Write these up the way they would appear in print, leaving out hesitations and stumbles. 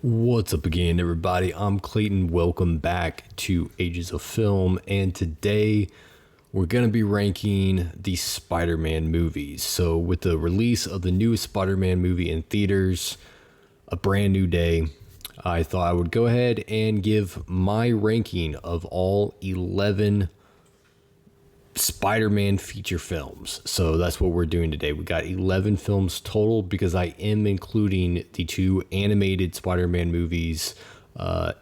What's up again, everybody? I'm Clayton. Welcome back to Ages of Film, and today we're going to be ranking the Spider-Man movies. So with the release of the newest Spider-Man movie in theaters, a brand new day, I thought I would go ahead and give my ranking of all 11 Spider-Man feature films. So that's what we're doing today. We got 11 films total because I am including the two animated Spider-Man movies,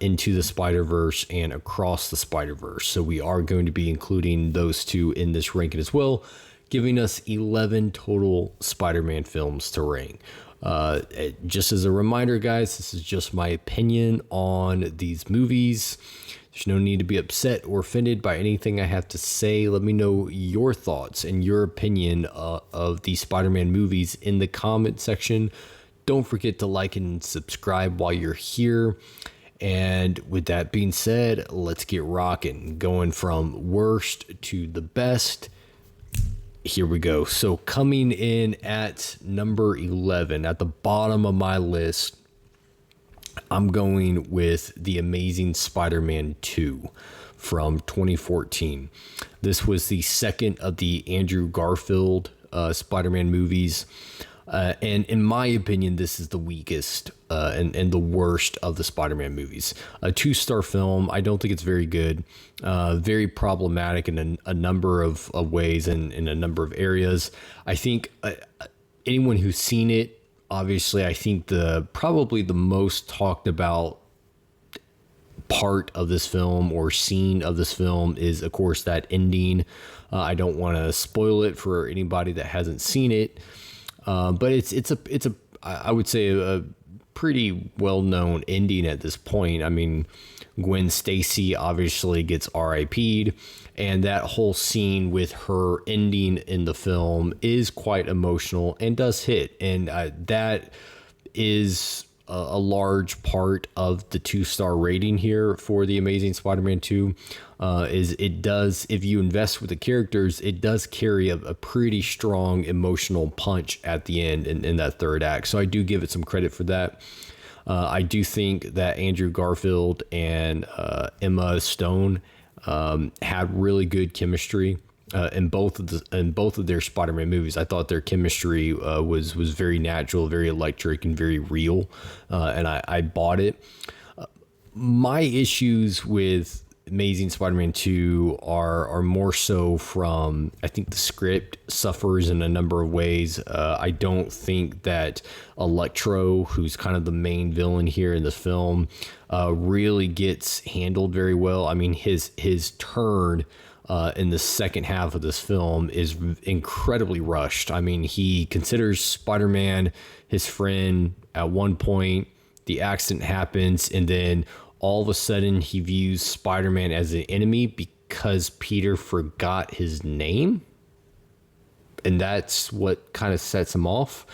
Into the Spider-Verse and Across the Spider-Verse. So we are going to be including those two in this ranking as well, giving us 11 total Spider-Man films to rank. Just as a reminder, guys, this is just my opinion on these movies. There's no need to be upset or offended by anything I have to say. Let me know your thoughts and your opinion of the Spider-Man movies in the comment section. Don't forget to like and subscribe while you're here. And with that being said, let's get rocking. Going from worst to the best. Here we go. So coming in at number 11, at the bottom of my list, I'm going with The Amazing Spider-Man 2 from 2014. This was the second of the Andrew Garfield Spider-Man movies. And in my opinion, this is the weakest and the worst of the Spider-Man movies. A 2-star film. I don't think it's very good. Very problematic in a number of ways and in a number of areas. I think anyone who's seen it, obviously, I think probably the most talked about part of this film or scene of this film is, of course, that ending. I don't want to spoil it for anybody that hasn't seen it, but it's I would say a pretty well-known ending at this point. I mean, Gwen Stacy obviously gets RIP'd, and that whole scene with her ending in the film is quite emotional and does hit. And that is a large part of the 2-star rating here for The Amazing Spider-Man 2. It does, if you invest with the characters, it does carry a pretty strong emotional punch at the end in that third act. So I do give it some credit for that. I do think that Andrew Garfield and Emma Stone had really good chemistry in both of their Spider-Man movies. I thought their chemistry was very natural, very electric, and very real, and I bought it. My issues with Amazing Spider-Man 2 are more so from, I think the script suffers in a number of ways. I don't think that Electro, who's kind of the main villain here in the film, really gets handled very well. I mean, his turn in the second half of this film is incredibly rushed. I mean, he considers Spider-Man his friend at one point. The accident happens, and then all of a sudden he views Spider-Man as an enemy because Peter forgot his name. And that's what kind of sets him off.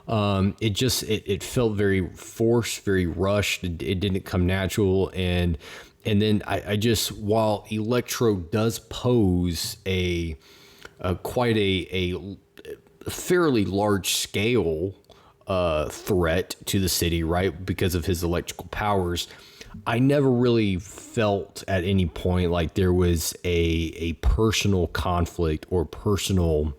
It felt very forced, very rushed. It didn't come natural. And then I just, while Electro does pose quite a fairly large scale threat to the city, right, because of his electrical powers, I never really felt at any point like there was a personal conflict or personal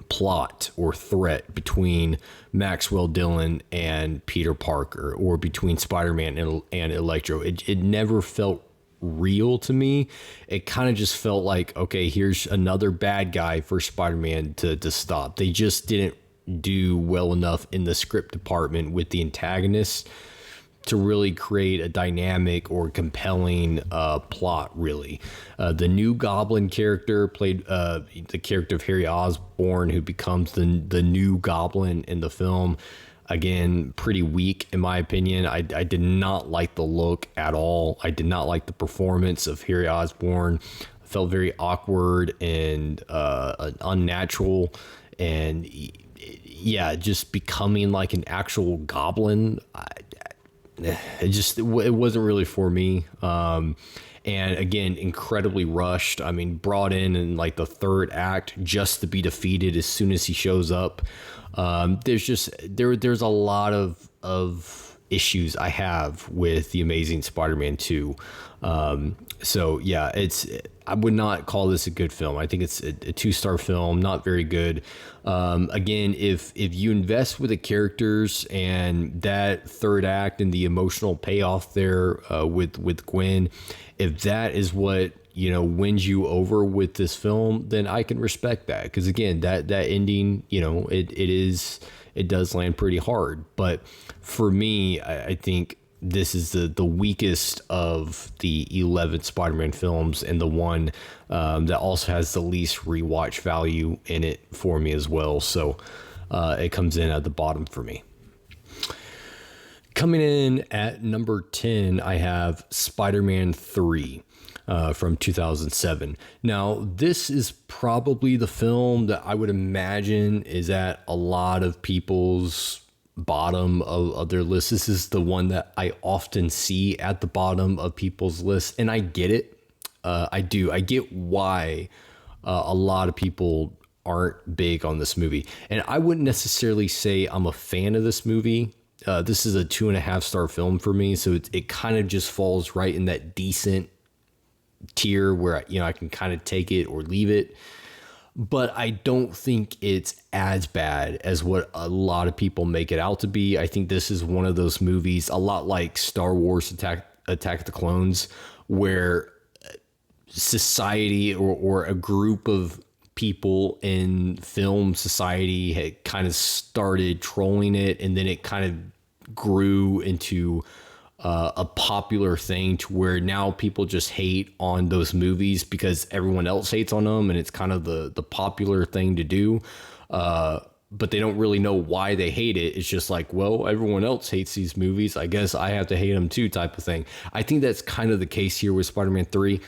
plot or threat between Maxwell Dillon and Peter Parker, or between Spider-Man and Electro. It never felt real to me. It kind of just felt like, okay, here's another bad guy for Spider-Man to stop. They just didn't do well enough in the script department with the antagonists to really create a dynamic or compelling plot, really. The new Goblin character played the character of Harry Osborn, who becomes the new Goblin in the film. Again, pretty weak in my opinion. I did not like the look at all. I did not like the performance of Harry Osborn. I felt very awkward and unnatural, and yeah, just becoming like an actual goblin. It wasn't really for me. And again, incredibly rushed. I mean, brought in like the third act just to be defeated as soon as he shows up. There's a lot of issues I have with the Amazing Spider-Man 2. So yeah, I would not call this a good film. I think it's a 2-star film, not very good. Again, if you invest with the characters and that third act and the emotional payoff there with Gwen, if that is what wins you over with this film, then I can respect that, because again, that ending, it does land pretty hard. But for me, I think this is the weakest of the 11 Spider-Man films, and the one that also has the least rewatch value in it for me as well. So it comes in at the bottom for me. Coming in at number 10, I have Spider-Man 3 from 2007. Now, this is probably the film that I would imagine is at a lot of people's bottom of their list. This is the one that I often see at the bottom of people's lists, and I get it. I do. I get why a lot of people aren't big on this movie, and I wouldn't necessarily say I'm a fan of this movie. This is a 2.5-star film for me, so it kind of just falls right in that decent tier where I can kind of take it or leave it. But I don't think it's as bad as what a lot of people make it out to be. I think this is one of those movies, a lot like Star Wars Attack of the Clones, where society or a group of people in film society had kind of started trolling it, and then it kind of grew into a popular thing to where now people just hate on those movies because everyone else hates on them, and it's kind of the popular thing to do. But they don't really know why they hate it. It's just like, well, everyone else hates these movies, I guess I have to hate them too, type of thing. I think that's kind of the case here with Spider-Man 3.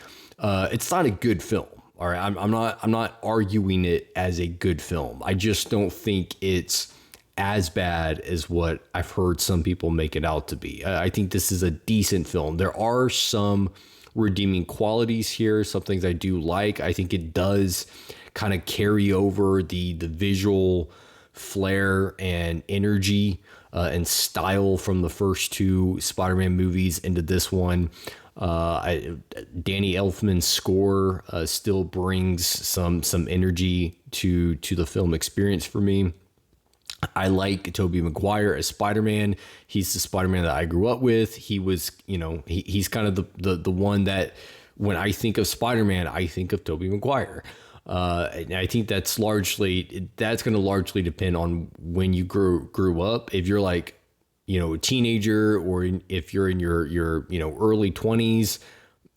It's not a good film. All right, I'm not arguing it as a good film. I just don't think it's as bad as what I've heard some people make it out to be. I think this is a decent film. There are some redeeming qualities here, some things I do like. I think it does kind of carry over the visual flair and energy and style from the first two Spider-Man movies into this one. Danny Elfman's score still brings some energy to the film experience for me. I like Tobey Maguire as Spider-Man. He's the Spider-Man that I grew up with. He was, he's kind of the one that when I think of Spider-Man, I think of Tobey Maguire. And I think that's going to largely depend on when you grew up. If you're like, a teenager, or if you're in your early 20s,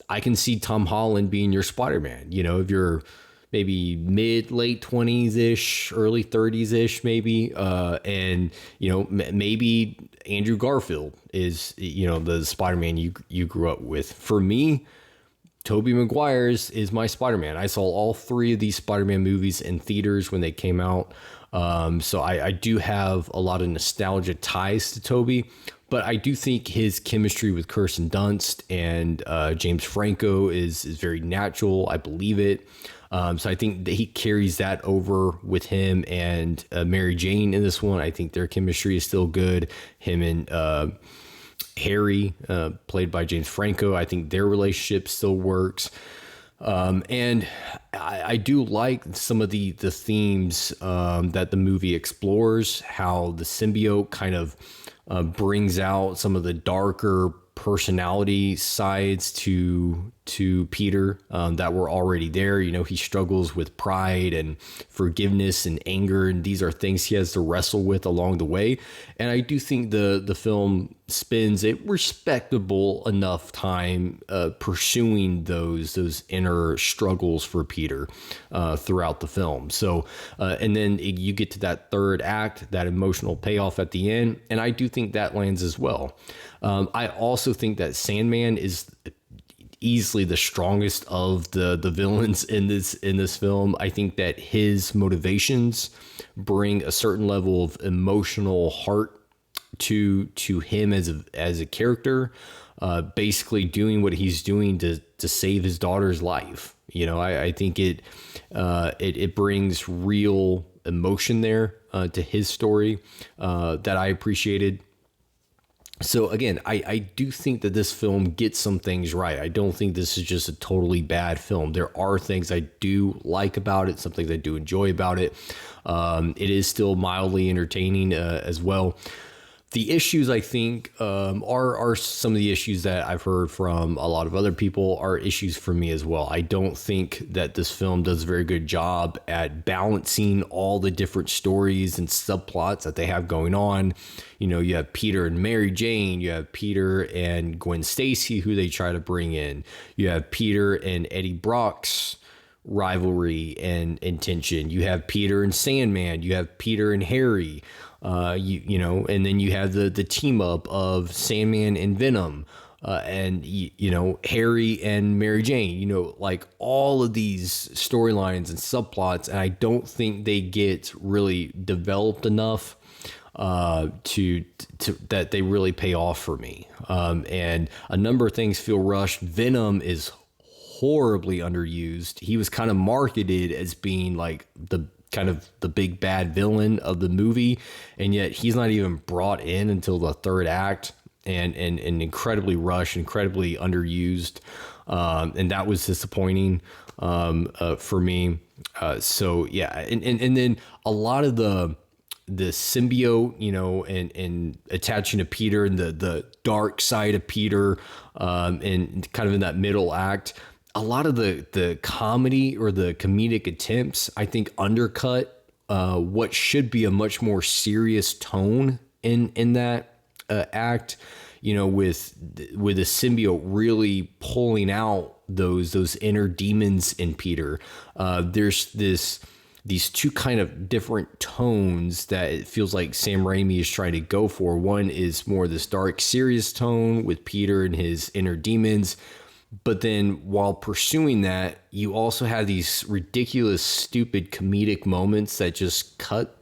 I can see Tom Holland being your Spider-Man. If you're maybe late 20s ish, early 30s ish, maybe. And, maybe Andrew Garfield is, the Spider-Man you grew up with. For me, Tobey Maguire's is my Spider-Man. I saw all three of these Spider-Man movies in theaters when they came out. So I do have a lot of nostalgia ties to Tobey, but I do think his chemistry with Kirsten Dunst and James Franco is very natural. I believe it. So I think that he carries that over with him and Mary Jane in this one. I think their chemistry is still good. Him and Harry, played by James Franco, I think their relationship still works. And I do like some of the themes that the movie explores, how the symbiote kind of brings out some of the darker personality sides to Peter that were already there. He struggles with pride and forgiveness and anger, and these are things he has to wrestle with along the way. And I do think the film spends a respectable enough time pursuing those inner struggles for Peter throughout the film. So and then you get to that third act, that emotional payoff at the end, and I do think that lands as well. I also think that Sandman is easily the strongest of the villains in this film. I think that his motivations bring a certain level of emotional heart to him as a character, basically doing what he's doing to save his daughter's life. I think it brings real emotion there to his story that I appreciated. So again, I do think that this film gets some things right. I don't think this is just a totally bad film. There are things I do like about it, some things I do enjoy about it. It is still mildly entertaining as well. The issues, I think, are some of the issues that I've heard from a lot of other people are issues for me as well. I don't think that this film does a very good job at balancing all the different stories and subplots that they have going on. You know, you have Peter and Mary Jane, you have Peter and Gwen Stacy, who they try to bring in. You have Peter and Eddie Brock's rivalry and tension. You have Peter and Sandman. You have Peter and Harry. You know, and then you have the team up of Sandman and Venom, and you know, Harry and Mary Jane. You know, like all of these storylines and subplots, and I don't think they get really developed enough to that they really pay off for me. And a number of things feel rushed. Venom is horribly underused. He was kind of marketed as being like the kind of the big bad villain of the movie, and yet he's not even brought in until the third act, and incredibly rushed, incredibly underused, and that was disappointing for me. So yeah, and then a lot of the symbiote, you know, and attaching to Peter and the dark side of Peter, and kind of in that middle act, a lot of the comedy or the comedic attempts, I think, undercut what should be a much more serious tone in that act. You know, with the symbiote really pulling out those inner demons in Peter. There's these two kind of different tones that it feels like Sam Raimi is trying to go for. One is more this dark, serious tone with Peter and his inner demons. But then while pursuing that, you also have these ridiculous, stupid comedic moments that just cut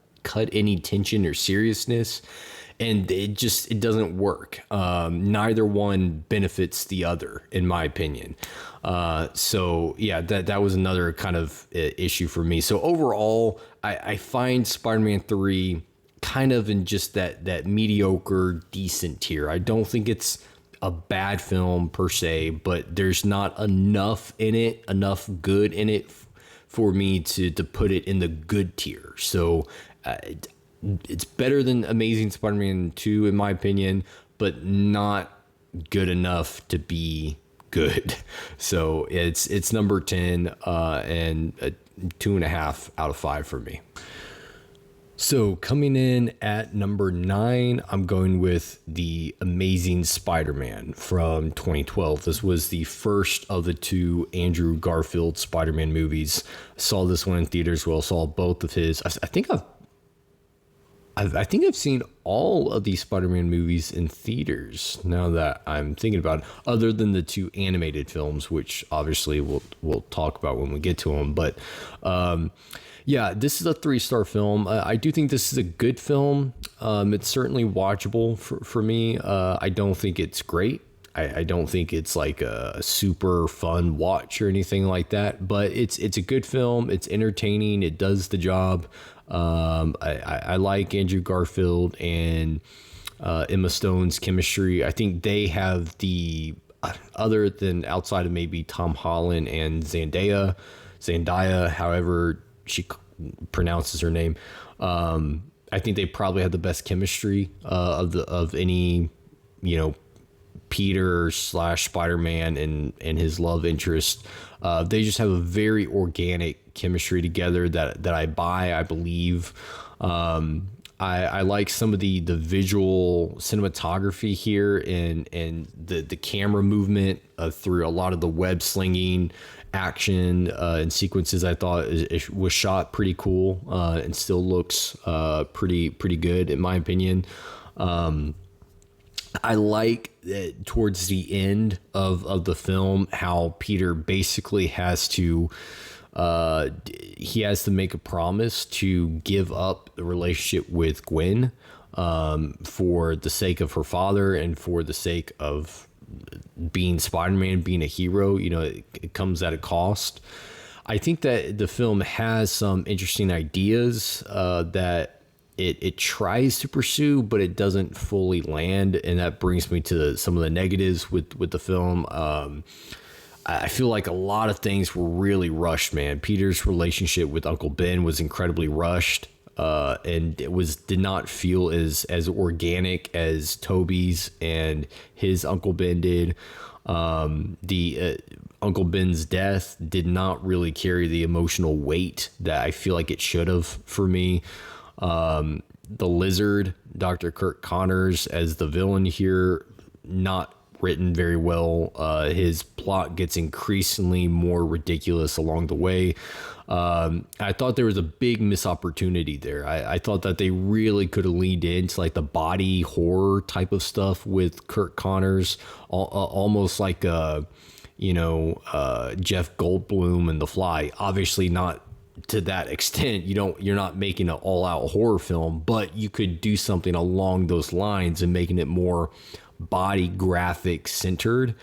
any tension or seriousness. And it doesn't work. Neither one benefits the other, in my opinion. So yeah, that was another kind of issue for me. So overall, I find Spider-Man 3 kind of in just that mediocre, decent tier. I don't think it's a bad film per se, but there's not enough good in it for me to put it in the good tier. So it's better than Amazing Spider-Man 2 in my opinion, but not good enough to be good. So it's number 10 and a 2.5 out of 5 for me. So coming in at number 9, I'm going with The Amazing Spider-Man from 2012. This was the first of the 2 Andrew Garfield Spider-Man movies. I saw this one in theaters. Well, saw both of his. I think I've seen all of these Spider-Man movies in theaters now that I'm thinking about it, other than the 2 animated films, which obviously we'll talk about when we get to them. But yeah, this is a 3-star film. I do think this is a good film. It's certainly watchable for me. I don't think it's great. I don't think it's like a super fun watch or anything like that, but it's a good film. It's entertaining. It does the job. I like Andrew Garfield and Emma Stone's chemistry. I think they have the, other than outside of maybe Tom Holland and Zendaya, however she pronounces her name. I think they probably have the best chemistry of any, you know, Peter / Spider-Man and his love interest. They just have a very organic chemistry together that I believe. I like some of the visual cinematography here and the camera movement through a lot of the web slinging action and sequences. I thought it was shot pretty cool and still looks pretty good in my opinion. I like that towards the end of the film how Peter basically has to make a promise to give up the relationship with Gwen for the sake of her father and for the sake of being Spider-Man, being a hero. You know, it comes at a cost. I think that the film has some interesting ideas that it tries to pursue, but it doesn't fully land, and that brings me to some of the negatives with the film. I feel like a lot of things were really rushed, man. Peter's relationship with Uncle Ben was incredibly rushed, and did not feel as organic as Toby's and his Uncle Ben did. The Uncle Ben's death did not really carry the emotional weight that I feel like it should have for me. The Lizard, Dr. Kirk Connors as the villain here, not written very well. His plot gets increasingly more ridiculous along the way. I thought there was a big missed opportunity there. I thought that they really could have leaned into like the body horror type of stuff with Kirk Connors, almost like Jeff Goldblum and The Fly. Obviously not to that extent. You're not making an all-out horror film, but you could do something along those lines and making it more body graphic centered,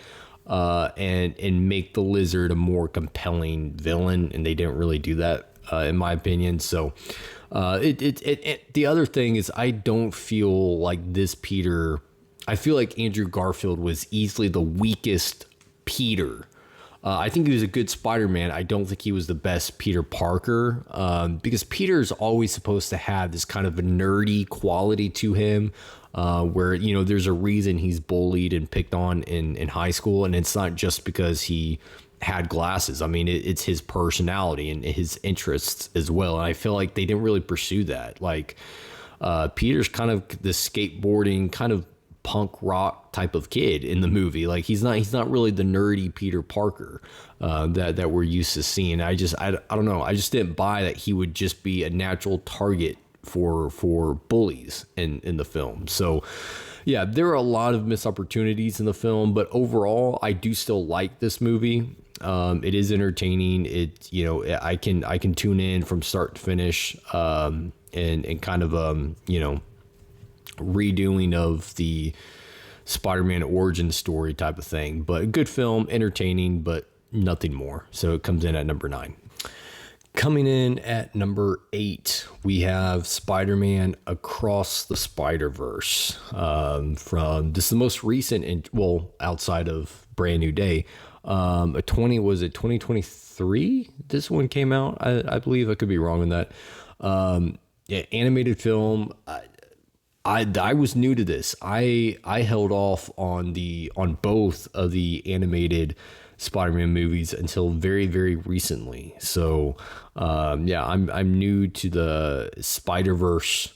and make the Lizard a more compelling villain, and they didn't really do that, in my opinion. So the other thing is, I don't feel like this Peter. I feel like Andrew Garfield was easily the weakest Peter. I think he was a good Spider-Man. I don't think he was the best Peter Parker, because Peter is always supposed to have this kind of a nerdy quality to him, where, there's a reason he's bullied and picked on in high school. And it's not just because he had glasses. I mean, it's his personality and his interests as well. And I feel like they didn't really pursue that. Like, Peter's kind of the skateboarding kind of punk rock type of kid in the movie. Like, he's not really the nerdy Peter Parker that we're used to seeing. I don't know. I just didn't buy that he would just be a natural target for bullies in the film. So yeah, there are a lot of missed opportunities in the film, but overall I do still like this movie. It is entertaining. I can tune in from start to finish, and kind of redoing of the Spider-Man origin story type of thing. But a good film, entertaining, but nothing more. So it comes in at number 9. Coming in at number 8, we have Spider-Man Across the Spider-Verse. From this is the most recent, outside of Brand New Day. Was it 2023? This one came out, I believe. I could be wrong on that. Animated film. I was new to this. I held off on both of the animated Spider-Man movies until very, very recently. So I'm new to the Spider-Verse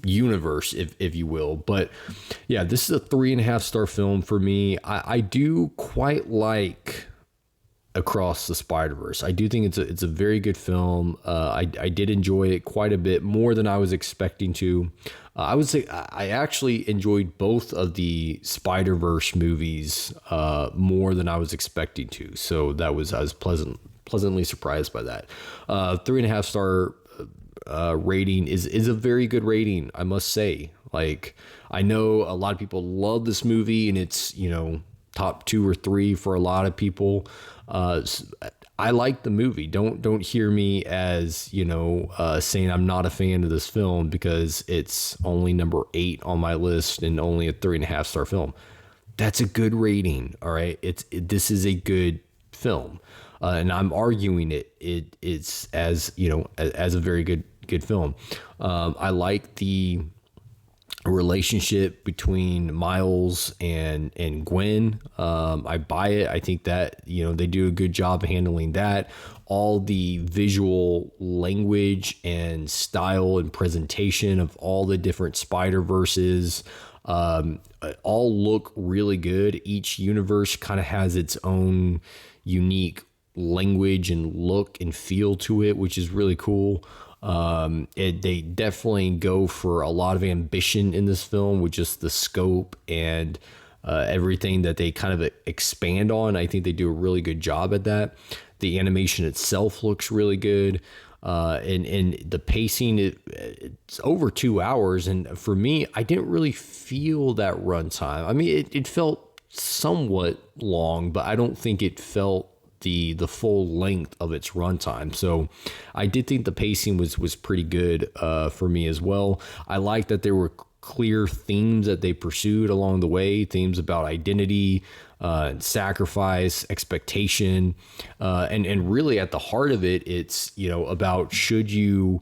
universe, if you will. But yeah, this is a 3.5 star film for me. I do quite like Across the Spider-Verse. I do think it's a very good film. I did enjoy it quite a bit, more than I was expecting to. I would say I actually enjoyed both of the Spider-Verse movies more than I was expecting to. So I was pleasantly surprised by that. 3.5 star rating is a very good rating, I must say. Like, I know a lot of people love this movie, and it's top 2 or 3 for a lot of people. I like the movie. Don't hear me as saying I'm not a fan of this film because it's only number 8 on my list and only a 3.5 star film. That's a good rating. All right, this is a good film, and I'm arguing it's as a very good film. I like the relationship between Miles and Gwen. I buy it. I think that they do a good job of handling that. All the visual language and style and presentation of all the different Spider-Verses all look really good. Each universe kind of has its own unique language and look and feel to it, which is really cool. They definitely go for a lot of ambition in this film with just the scope and everything that they kind of expand on. I think they do a really good job at that. The animation itself looks really good. And the pacing, it's over 2 hours. And for me, I didn't really feel that runtime. I mean, it felt somewhat long, but I don't think it felt the full length of its runtime. So I did think the pacing was pretty good for me as well. I like that there were clear themes that they pursued along the way, themes about identity, sacrifice, expectation, and really at the heart of it, it's, about should you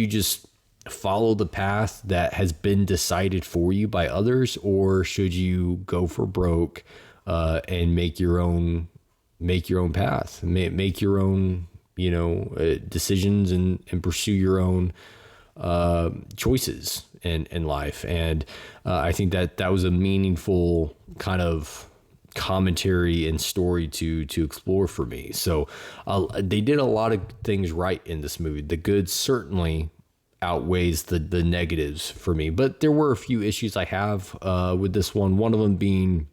just follow the path that has been decided for you by others, or should you go for broke and make your own path, make your own decisions and pursue your own choices in life. And I think that was a meaningful kind of commentary and story to explore for me. So they did a lot of things right in this movie. The good certainly outweighs the negatives for me, but there were a few issues I have with this one of them being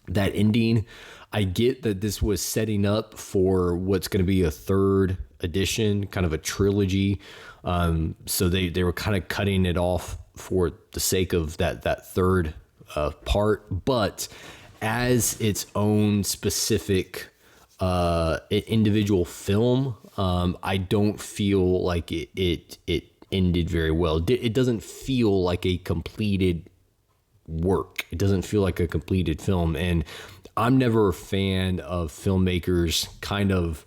that ending. I get that this was setting up for what's going to be a third edition, kind of a trilogy. So they were kind of cutting it off for the sake of that third part, but as its own specific individual film, I don't feel like it ended very well. It doesn't feel like a completed work. It doesn't feel like a completed film. And I'm never a fan of filmmakers kind of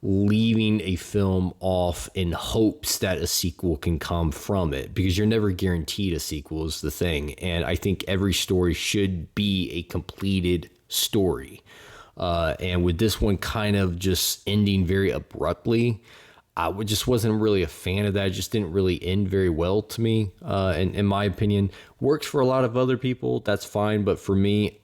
leaving a film off in hopes that a sequel can come from it, because you're never guaranteed a sequel is the thing. And I think every story should be a completed story. And with this one kind of just ending very abruptly, I just wasn't really a fan of that. It just didn't really end very well to me. In my opinion, works for a lot of other people. That's fine. But for me,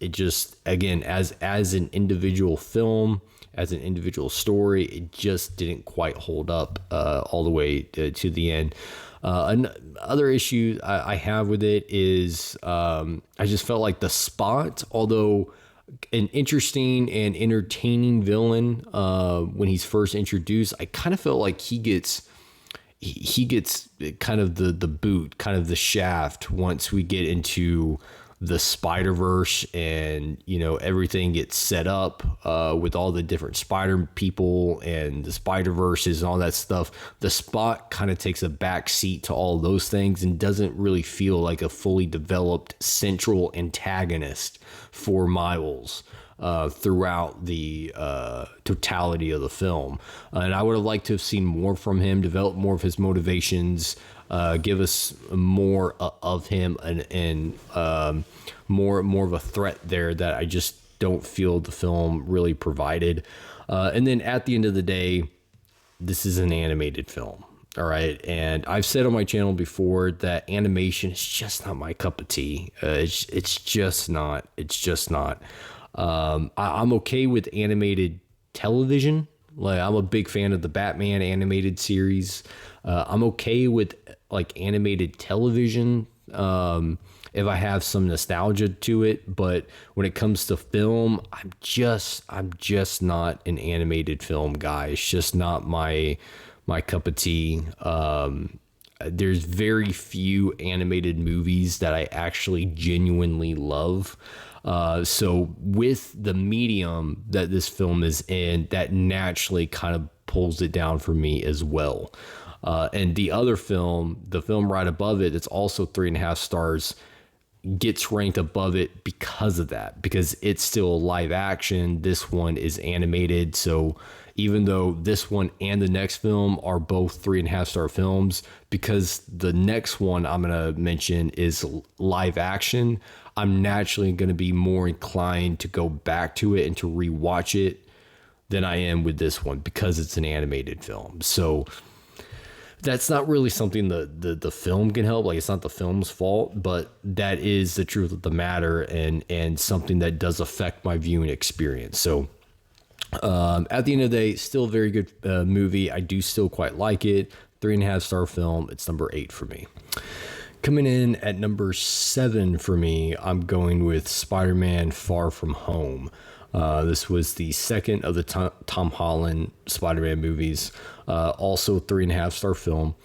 it just, again, as an individual film, as an individual story, it just didn't quite hold up all the way to the end. Another issue I have with it is I just felt like the Spot, although an interesting and entertaining villain when he's first introduced, I kind of felt like he gets kind of the boot, kind of the shaft once we get into the Spider-Verse and everything gets set up with all the different Spider people and the Spider-Verses and all that stuff. The Spot kind of takes a back seat to all those things and doesn't really feel like a fully developed central antagonist for Miles throughout the totality of the film. And I would have liked to have seen more from him, develop more of his motivations, give us more of him and more of a threat there that I just don't feel the film really provided. And then at the end of the day, this is an animated film. All right. And I've said on my channel before that animation is just not my cup of tea. It's just not. I'm okay with animated television. Like, I'm a big fan of the Batman animated series. I'm okay with like animated television if I have some nostalgia to it. But when it comes to film, I'm just not an animated film guy. It's just not my cup of tea. There's very few animated movies that I actually genuinely love. So with the medium that this film is in, that naturally kind of pulls it down for me as well. And the other film, the film right above it, it's also 3.5 stars, gets ranked above it because of that, because it's still live action. This one is animated. So even though this one and the next film are both 3.5 star films, because the next one I'm going to mention is live action, I'm naturally going to be more inclined to go back to it and to rewatch it than I am with this one, because it's an animated film. So that's not really something the film can help. Like, it's not the film's fault, but that is the truth of the matter, and something that does affect my viewing experience. So at the end of the day, still a very good movie. I do still quite like it. 3.5 star film. It's number 8 for me. Coming in at number 7 for me, I'm going with Spider-Man Far From Home. This was the second of the Tom Holland Spider-Man movies. Also 3.5 star film.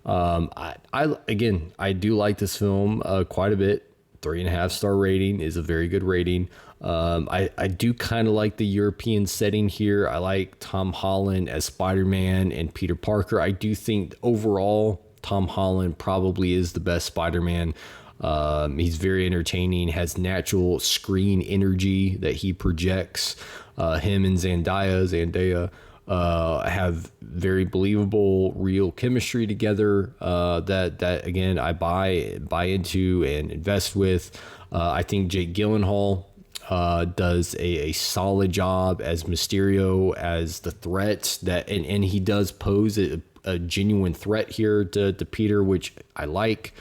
I do like this film quite a bit. 3.5-star rating is a very good rating. I do kind of like the European setting here. I like Tom Holland as Spider-Man and Peter Parker. I do think overall Tom Holland probably is the best Spider-Man. He's very entertaining, has natural screen energy that he projects. Him and Zendaya have very believable, real chemistry together. That again I buy into and invest with. I think Jake Gyllenhaal does a solid job as Mysterio, as the threat that, and he does pose a genuine threat here to Peter, which I like.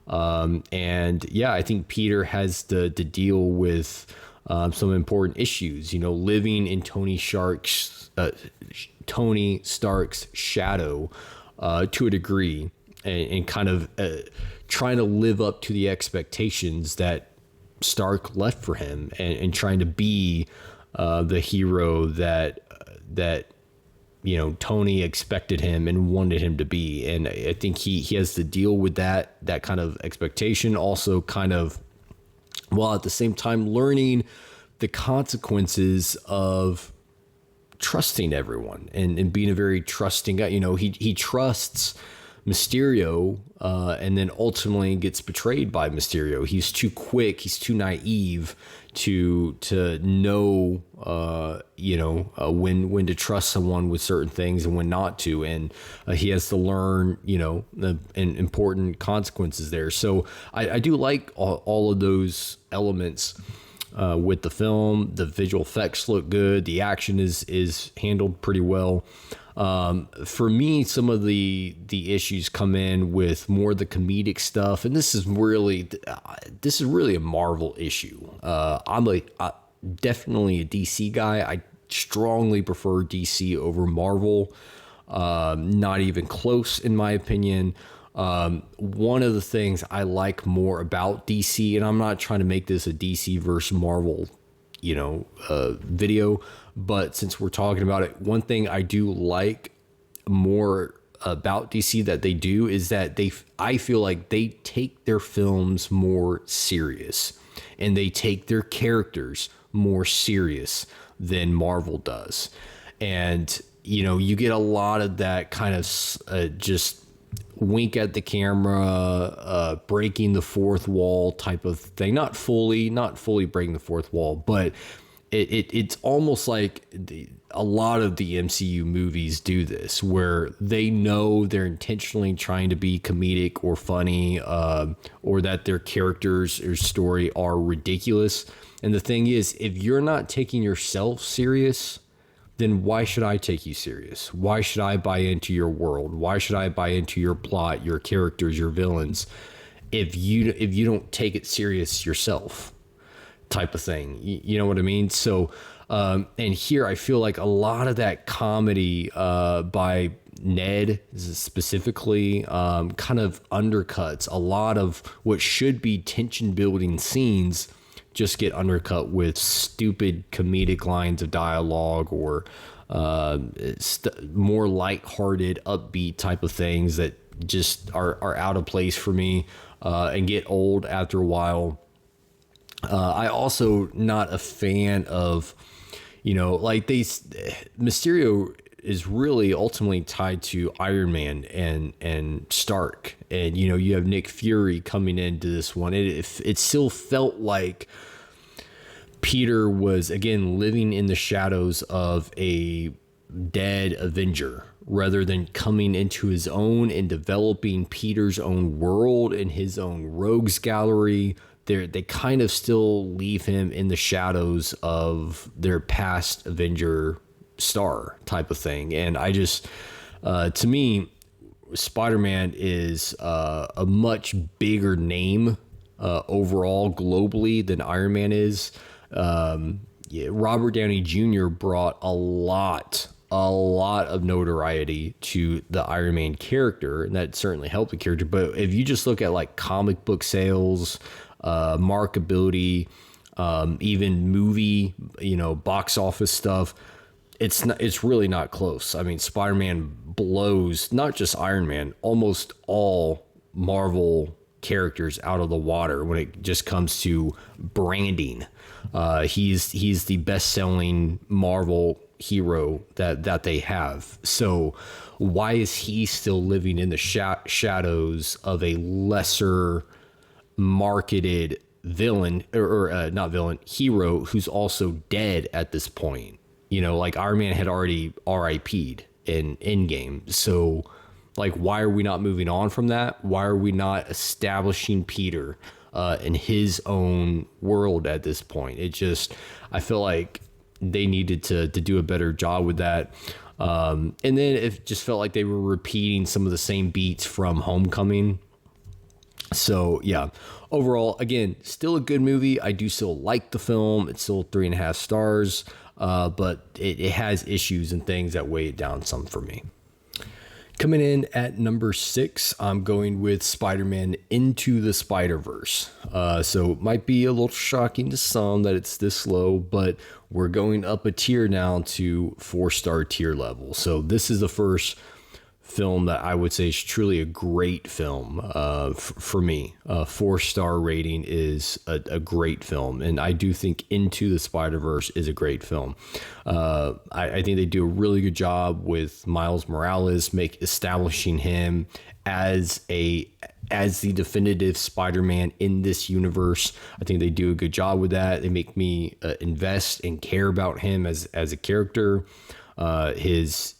And yeah, I think Peter has to deal with some important issues, living in Tony Stark's shadow to a degree, and kind of trying to live up to the expectations that Stark left for him, and trying to be the hero that Tony expected him and wanted him to be. And I think he has to deal with that kind of expectation, also kind of, while at the same time learning the consequences of trusting everyone and being a very trusting guy. He trusts Mysterio, and then ultimately gets betrayed by Mysterio. He's too quick. He's too naive to know, when to trust someone with certain things and when not to. And he has to learn, the important consequences there. So I do like all of those elements with the film. The visual effects look good. The action is handled pretty well. For me, some of the issues come in with more of the comedic stuff, and this is really a Marvel issue. I'm definitely a DC guy. I strongly prefer DC over Marvel. Not even close, in my opinion. One of the things I like more about DC, and I'm not trying to make this a DC versus Marvel, video, but since we're talking about it, one thing I do like more about DC that they do is that I feel like they take their films more serious, and they take their characters more serious than Marvel does. And, you get a lot of that kind of just wink at the camera, breaking the fourth wall type of thing. Not fully breaking the fourth wall, but it's almost like a lot of the MCU movies do this, where they know they're intentionally trying to be comedic or funny, or that their characters or story are ridiculous. And the thing is, if you're not taking yourself serious, then why should I take you serious? Why should I buy into your world? Why should I buy into your plot, your characters, your villains, if you don't take it serious yourself, type of thing? You know what I mean? So, and here I feel like a lot of that comedy by Ned specifically kind of undercuts a lot of what should be tension building scenes. Just get undercut with stupid comedic lines of dialogue, or more lighthearted, upbeat type of things that just are out of place for me, and get old after a while. I also not a fan of, Mysterio is really ultimately tied to Iron Man and Stark, and you have Nick Fury coming into this one. It still felt like Peter was again living in the shadows of a dead Avenger, rather than coming into his own and developing Peter's own world and his own rogues gallery. They kind of still leave him in the shadows of their past Avenger star type of thing. And I just, to me, Spider-Man is a much bigger name overall globally than Iron Man is. Robert Downey Jr. brought a lot of notoriety to the Iron Man character, and that certainly helped the character. But if you just look at like comic book sales, markability, even movie, box office stuff, it's really not close. I mean, Spider-Man blows not just Iron Man, almost all Marvel characters out of the water when it just comes to branding. He's the best-selling Marvel hero that they have. So why is he still living in the shadows of a lesser marketed villain or not villain, hero who's also dead at this point? You know, like Iron Man had already RIP'd in Endgame. So like, why are we not moving on from that? Why are we not establishing Peter in his own world at this point? I feel like they needed to do a better job with that. And then it just felt like they were repeating some of the same beats from Homecoming. So yeah, overall, again, still a good movie. I do still like the film. It's still 3.5 stars, but it has issues and things that weigh it down some for me. Coming in at number 6, I'm going with Spider-Man Into the Spider-Verse. So it might be a little shocking to some that it's this low, but we're going up a tier now to 4-star tier level. So this is the first film that I would say is truly a great film for me. 4-star rating is a great film, and I do think Into the Spider-Verse is a great film. I think they do a really good job with Miles Morales, establishing him as the definitive Spider-Man in this universe. I think they do a good job with that. They make me invest and care about him as a character. His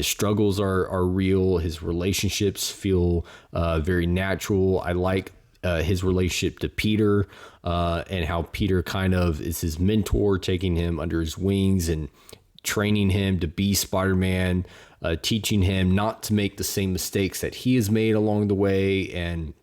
struggles are real. His relationships feel very natural. I like his relationship to Peter and how Peter kind of is his mentor, taking him under his wings and training him to be Spider-Man, teaching him not to make the same mistakes that he has made along the way. And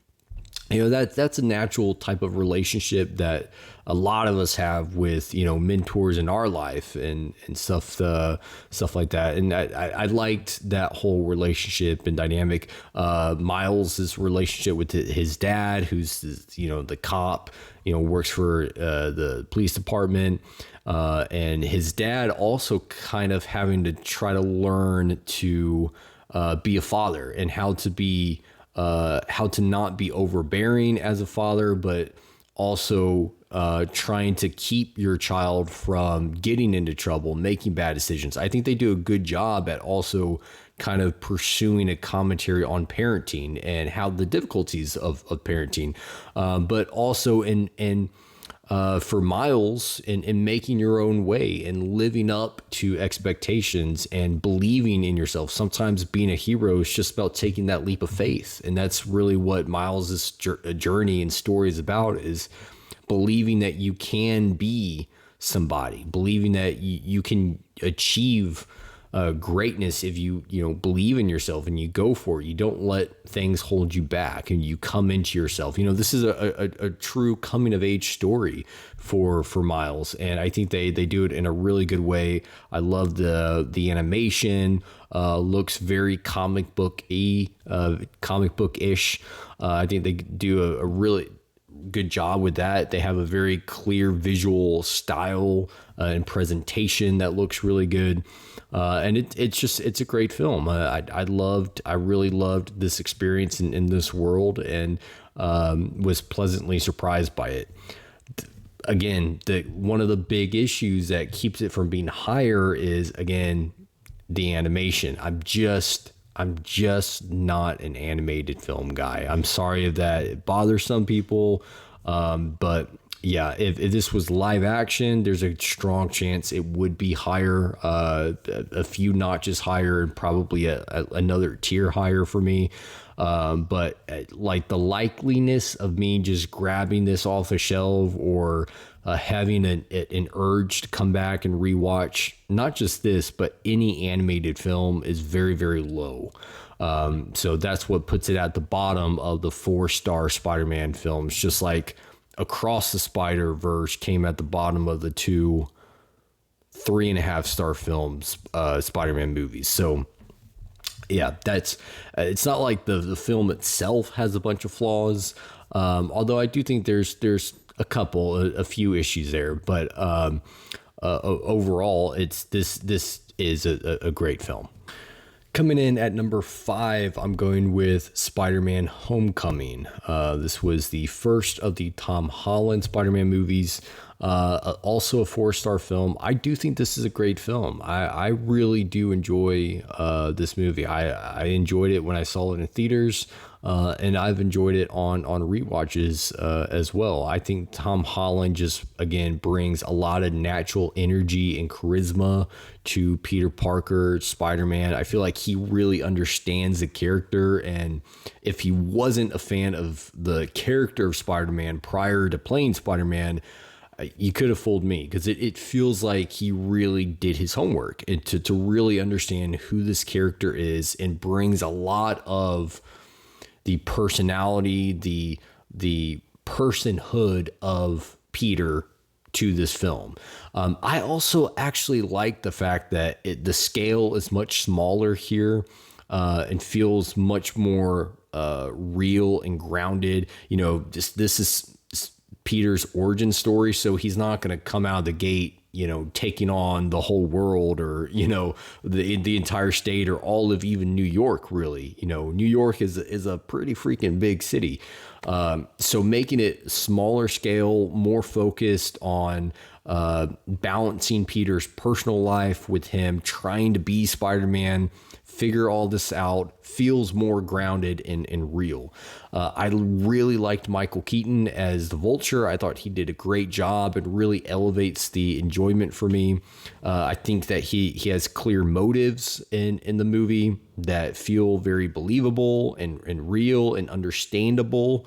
that's a natural type of relationship that a lot of us have with mentors in our life and stuff like that. And I liked that whole relationship and dynamic. Miles's relationship with his dad, who's the cop, works for the police department, and his dad also kind of having to try to learn to be a father and how to not be overbearing as a father, but also trying to keep your child from getting into trouble, making bad decisions. I think they do a good job at also kind of pursuing a commentary on parenting and how the difficulties of parenting, but also for Miles in making your own way and living up to expectations and believing in yourself. Sometimes being a hero is just about taking that leap of faith. And that's really what Miles's journey and story is about, is believing that you can be somebody, believing that you can achieve greatness if you believe in yourself and you go for it. You don't let things hold you back and you come into yourself. This is a true coming of age story for Miles, and I think they do it in a really good way. I love the animation. Looks very comic book-ish. I think they do a really good job with that. They have a very clear visual style and presentation that looks really good. And it's a great film. I really loved this experience in this world, and was pleasantly surprised by it. Again, one of the big issues that keeps it from being higher is, again, the animation. I'm just not an animated film guy. I'm sorry if that bothers some people, but yeah, if this was live action, there's a strong chance it would be higher, a few notches higher, and probably another tier higher for me. But like the likeliness of me just grabbing this off the shelf or having an urge to come back and rewatch not just this, but any animated film is very, very low. So that's what puts it at the bottom of the 4-star Spider-Man films, just like Across the Spider-Verse came at the bottom of the 2 3.5-star films, Spider-Man movies. So yeah, it's not like the film itself has a bunch of flaws. Although I do think there's a few issues there, but overall this is a great film. Coming in at number 5, I'm going with Spider-Man Homecoming. This was the first of the Tom Holland Spider-Man movies. Also a 4-star film. I do think this is a great film. I really do enjoy this movie. I enjoyed it when I saw it in theaters, and I've enjoyed it on rewatches as well. I think Tom Holland just, again, brings a lot of natural energy and charisma to Peter Parker, Spider-Man. I feel like he really understands the character, and if he wasn't a fan of the character of Spider-Man prior to playing Spider-Man, you could have fooled me, because it feels like he really did his homework and to really understand who this character is, and brings a lot of the personality, the personhood of Peter to this film. I also actually like the fact that the scale is much smaller here, and feels much more real and grounded. You know, this is Peter's origin story, so he's not going to come out of the gate, you know, taking on the whole world, or, you know, the entire state, or all of even New York, really. You know, New York is a pretty freaking big city. So making it smaller scale, more focused on balancing Peter's personal life with him trying to be Spider-Man, figure all this out, feels more grounded and real. I really liked Michael Keaton as the Vulture. I thought he did a great job and really elevates the enjoyment for me. I think that he has clear motives in the movie that feel very believable and real and understandable.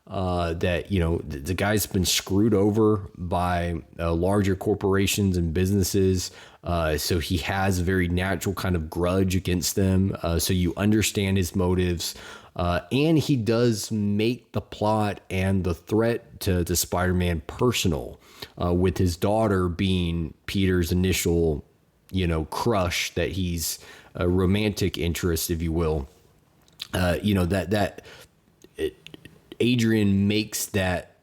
That, you know, the guy's been screwed over by larger corporations and businesses. So he has a very natural kind of grudge against them. So you understand his motives. And he does make the plot and the threat to Spider-Man personal, with his daughter being Peter's initial, you know, crush, that he's a romantic interest, if you will. You know, that Adrian makes that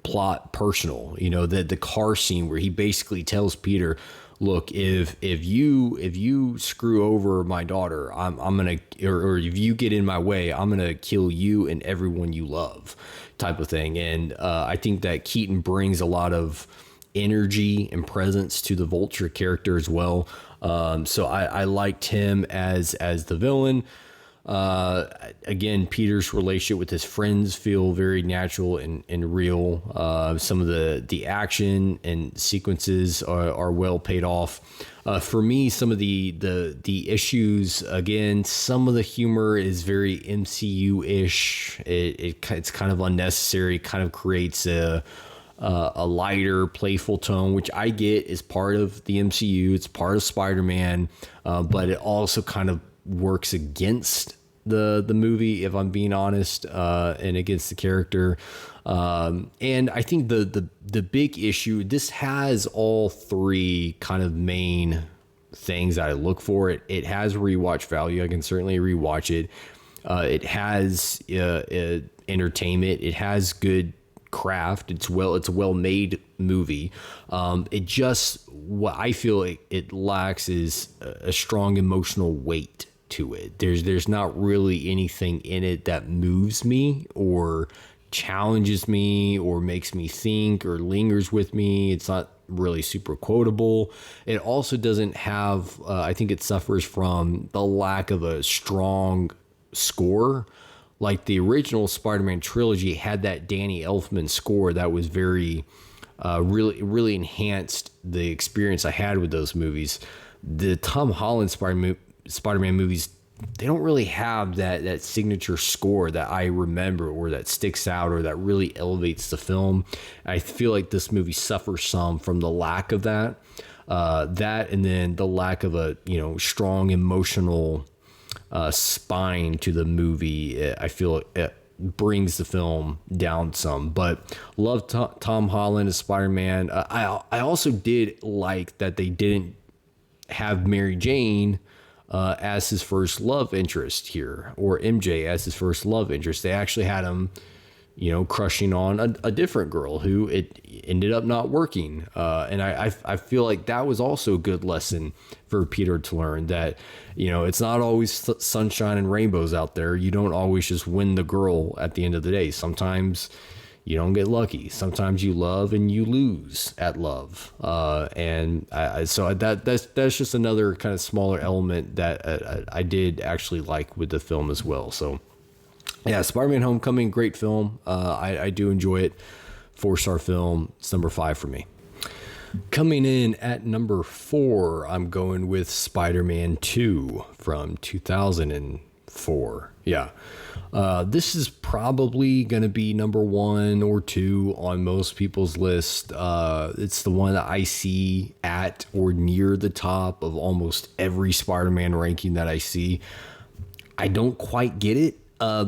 plot personal. You know, the car scene where he basically tells Peter, look, if you screw over my daughter, I'm gonna, or if you get in my way, I'm gonna kill you and everyone you love, type of thing. And I think that Keaton brings a lot of energy and presence to the Vulture character as well. So I liked him as the villain. Again, Peter's relationship with his friends feel very natural and real. Some of the action and sequences are well paid off. For me, some of the issues, again, some of the humor is very MCU-ish. It's kind of unnecessary, kind of creates a lighter, playful tone, which I get is part of the MCU. It's part of Spider-Man, but it also kind of works against the movie, if I'm being honest, and against the character. And I think the big issue, this has all three kind of main things that I look for. It has rewatch value. I can certainly rewatch it. It has entertainment. It has good craft. It's a well-made movie. It just, what I feel it lacks is a strong emotional weight to it. There's not really anything in it that moves me or challenges me or makes me think or lingers with me. It's not really super quotable. It also doesn't have, I think it suffers from the lack of a strong score. Like the original Spider-Man trilogy had that Danny Elfman score that was very, really enhanced the experience I had with those movies. The Tom Holland Spider-Man movies, they don't really have that signature score that I remember or that sticks out or that really elevates the film. I feel like this movie suffers some from the lack of that. That and then the lack of a, you know, strong emotional spine to the movie. I feel it brings the film down some, but love Tom Holland as Spider-Man. I also did like that they didn't have Mary Jane as his first love interest here, or MJ as his first love interest. They actually had him crushing on a different girl who it ended up not working. And I feel like that was also a good lesson for Peter to learn that, it's not always sunshine and rainbows out there. You don't always just win the girl at the end of the day. Sometimes you don't get lucky. Sometimes you love and you lose at love. So that's just another kind of smaller element that I did actually like with the film as well. So yeah, Spider-Man Homecoming, great film. I do enjoy it. 4-star film. It's number 5 for me. Coming in at number 4, I'm going with Spider-Man 2 from 2004. Yeah. This is probably going to be number 1 or 2 on most people's list. It's the one that I see at or near the top of almost every Spider-Man ranking that I see. I don't quite get it.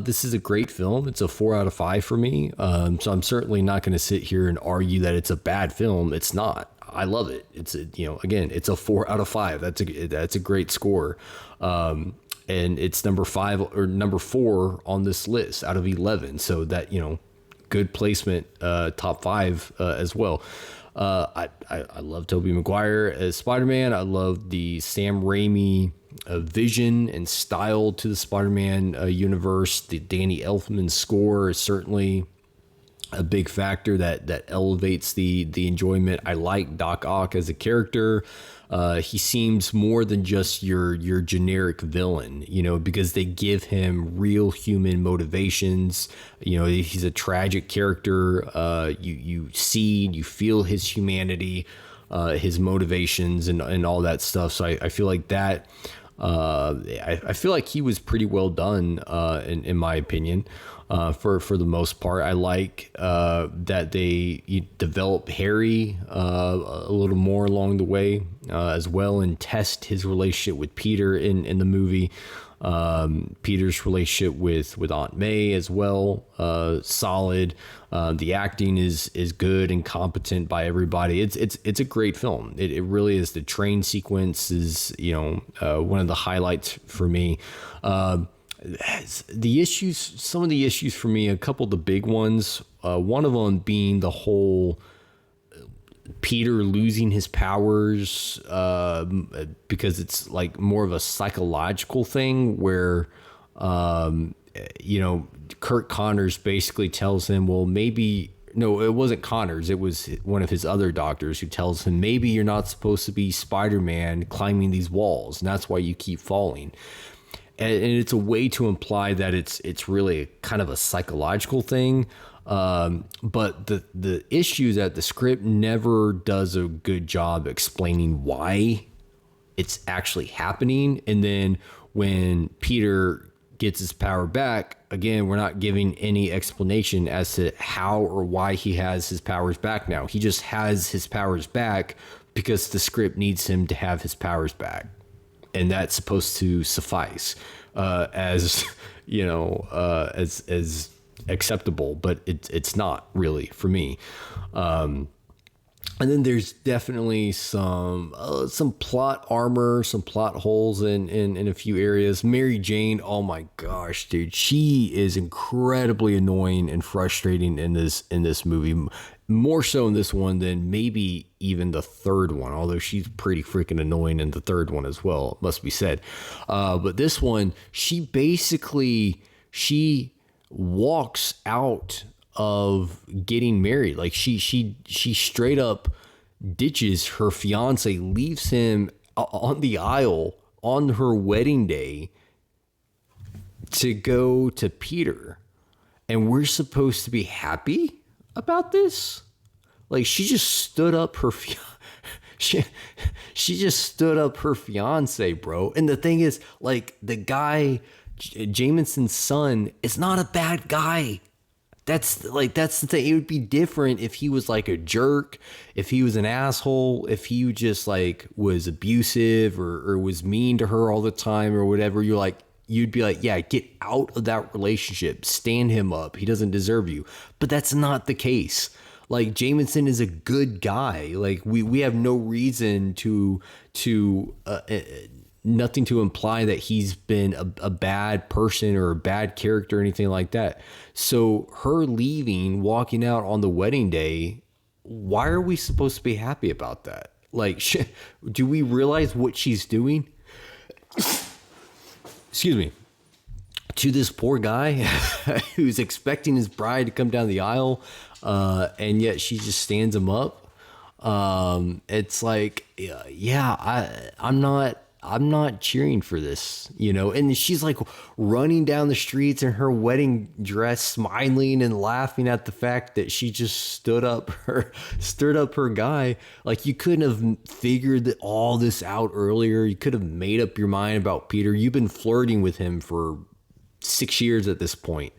This is a great film. It's a 4 out of 5 for me. So I'm certainly not going to sit here and argue that it's a bad film. It's not. I love it. It's again, it's a 4 out of 5. That's a great score. And it's number 4 on this list out of 11. So that, good placement, top 5 as well. I love Tobey Maguire as Spider-Man. I love the Sam Raimi vision and style to the Spider-Man universe. The Danny Elfman score is certainly a big factor that elevates the enjoyment. I like Doc Ock as a character. He seems more than just your generic villain, because they give him real human motivations. He's a tragic character. You feel his humanity, his motivations and all that stuff. So I feel like that. I feel like he was pretty well done, in my opinion, for the most part. I like that they develop Harry a little more along the way as well, and test his relationship with Peter in the movie. Peter's relationship with Aunt May as well, solid. The acting is good and competent by everybody. It's a great film. It really is. The train sequence is one of the highlights for me. Some of the issues for me, a couple of the big ones. One of them being the whole Peter losing his powers because it's like more of a psychological thing where Kurt Connors basically tells him, well, maybe no, it wasn't Connors, it was one of his other doctors who tells him maybe you're not supposed to be Spider-Man climbing these walls, and that's why you keep falling. And it's a way to imply that it's really kind of a psychological thing. But the issue is that the script never does a good job explaining why it's actually happening. And then when Peter gets his power back, again, we're not giving any explanation as to how or why he has his powers back now. He just has his powers back because the script needs him to have his powers back. And that's supposed to suffice as acceptable, but it's not really for me. And then there's definitely some plot armor, some plot holes in a few areas. Mary Jane, oh my gosh, dude, she is incredibly annoying and frustrating in this movie. More so in this one than maybe even the third one, although she's pretty freaking annoying in the third one as well, it must be said. But this one, she walks out of getting married. Like she straight up ditches her fiance, leaves him on the aisle on her wedding day to go to Peter. And we're supposed to be happy about this? Like she just stood up her she just stood up her fiance, bro. And the thing is, like, the guy, Jameson's son, is not a bad guy. That's the thing. It would be different if he was like a jerk, if he was an asshole, if he just like was abusive or was mean to her all the time or whatever. You'd be like, yeah, get out of that relationship. Stand him up. He doesn't deserve you. But that's not the case. Like, Jameson is a good guy. Like, we have no reason to nothing to imply that he's been a bad person or a bad character or anything like that. So her leaving, walking out on the wedding day, why are we supposed to be happy about that? Like, do we realize what she's doing? Excuse me. To this poor guy who's expecting his bride to come down the aisle, and yet she just stands him up. It's like, yeah, I'm not cheering for this, you know. And she's like running down the streets in her wedding dress, smiling and laughing at the fact that she just stood up her guy. Like, you couldn't have figured all this out earlier. You could have made up your mind about Peter. You've been flirting with him for 6 years at this point.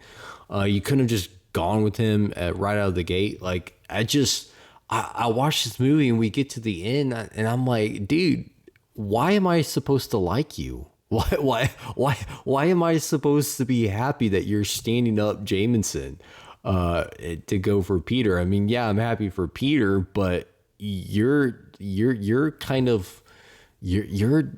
You couldn't have just gone with him right out of the gate. Like, I watched this movie and we get to the end and I'm like, dude, why am I supposed to like you? Why am I supposed to be happy that you're standing up Jameson to go for Peter? I mean, yeah, I'm happy for Peter, but you're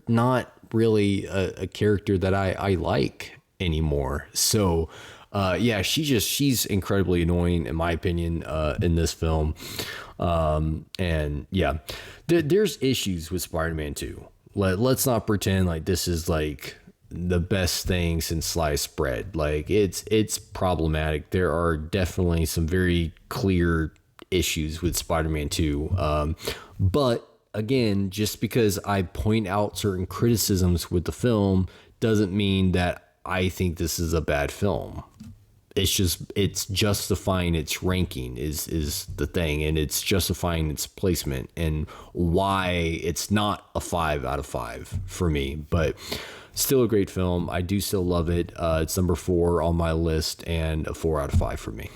not really a character that I like anymore. So yeah, she's incredibly annoying in my opinion in this film. And yeah, there's issues with Spider-Man 2. Let's not pretend like this is like the best thing since sliced bread. Like, it's problematic. There are definitely some very clear issues with Spider-Man 2. But again, just because I point out certain criticisms with the film doesn't mean that I think this is a bad film. It's justifying its ranking is the thing, and it's justifying its placement and why it's not a 5 out of 5 for me, but still a great film. I do still love it. It's number 4 on my list and a 4 out of 5 for me.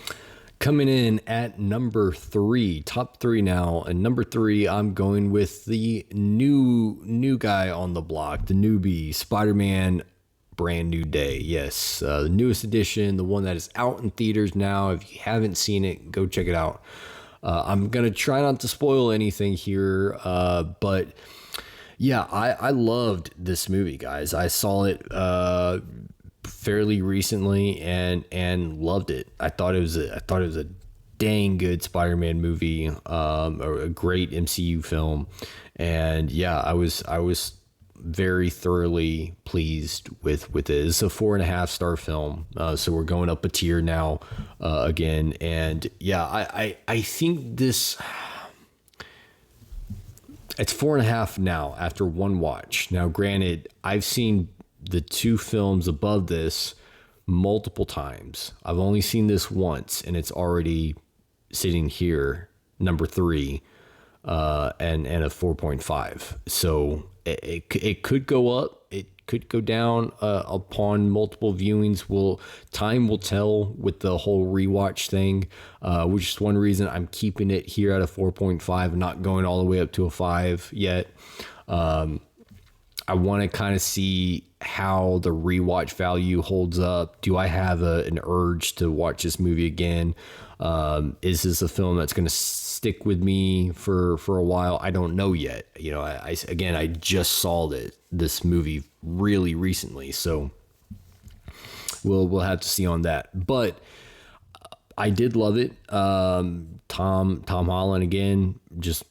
Coming in at number 3, top 3 now, and number 3, I'm going with the new guy on the block, the newbie, Spider-Man Brand New Day. Yes, the newest edition, the one that is out in theaters now. If you haven't seen it, go check it out. I'm gonna try not to spoil anything here, but yeah, I loved this movie, guys. I saw it fairly recently and loved it. I thought it was a dang good Spider-Man movie, a great MCU film, and yeah, I was very thoroughly pleased with it. It's a 4.5 star film, so we're going up a tier now again, and yeah, I think this, it's 4.5 now after one watch. Now granted, I've seen the 2 films above this multiple times. I've only seen this once and it's already sitting here number 3 and a 4.5. So it could go up, it could go down upon multiple viewings. Time will tell with the whole rewatch thing, which is one reason I'm keeping it here at a 4.5 and not going all the way up to a 5 yet. I want to kind of see how the rewatch value holds up. Do I have an urge to watch this movie again? Is this a film that's going to stick with me for a while? I don't know yet. You know, I just saw this movie really recently, so we'll have to see on that. But I did love it. Tom Holland again,